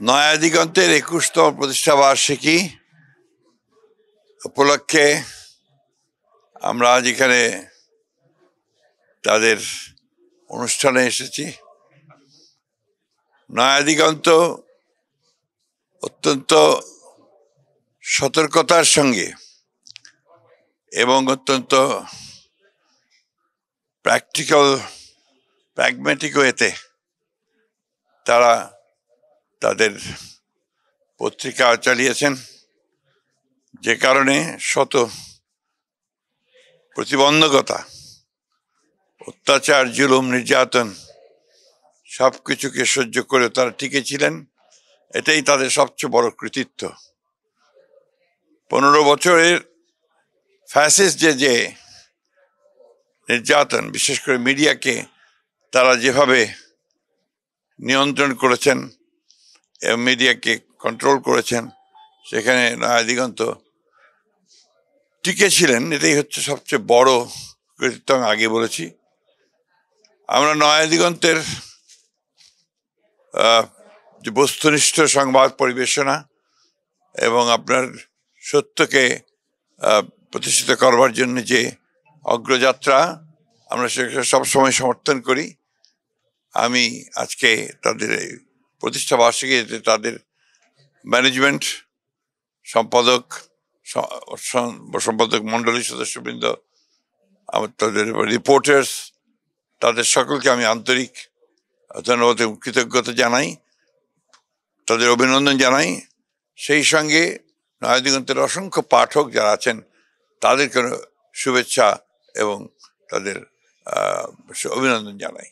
নয়া দিগন্তের 21তম প্রতিষ্ঠা বার্ষিকী উপলক্ষে আমরা আজ এখানে তাদের অনুষ্ঠানে এসেছি। নয়া দিগন্ত অত্যন্ত সতর্কতার সঙ্গে এবং অত্যন্ত প্র্যাগম্যাটিক ওয়েতে তারা তাদের পত্রিকা চালিয়েছেন, যে কারণে শত প্রতিবন্ধকতা, অত্যাচার, জুলুম, নির্যাতন সবকিছুকে সহ্য করে তারা টিকে ছিলেন। এটাই তাদের সবচেয়ে বড় কৃতিত্ব। 15 বছরের ফ্যাসিস্ট যে নির্যাতন, বিশেষ করে মিডিয়াকে তারা যেভাবে নিয়ন্ত্রণ করেছেন এবং মিডিয়াকে কন্ট্রোল করেছেন, সেখানে নয়া দিগন্ত টিকে ছিলেন। এটাই হচ্ছে সবচেয়ে বড় কৃতিত্ব। আমি আগে বলেছি, আমরা নয়া দিগন্তের যে বস্তুনিষ্ঠ সংবাদ পরিবেশনা এবং আপনার সত্যকে প্রতিষ্ঠিত করবার জন্য যে অগ্রযাত্রা, আমরা সেটা সবসময় সমর্থন করি। আমি আজকে তাদের এই প্রতিষ্ঠা বার্ষিকীতে তাদের ম্যানেজমেন্ট, সম্পাদক মণ্ডলীর সদস্যবৃন্দ, তাদের রিপোর্টার্স, তাদের সকলকে আমি আন্তরিক ধন্যবাদ এবং কৃতজ্ঞতা জানাই, তাদের অভিনন্দন জানাই। সেই সঙ্গে নয়া দিগন্তের অসংখ্য পাঠক যারা আছেন তাদেরকে শুভেচ্ছা এবং তাদের অভিনন্দন জানাই।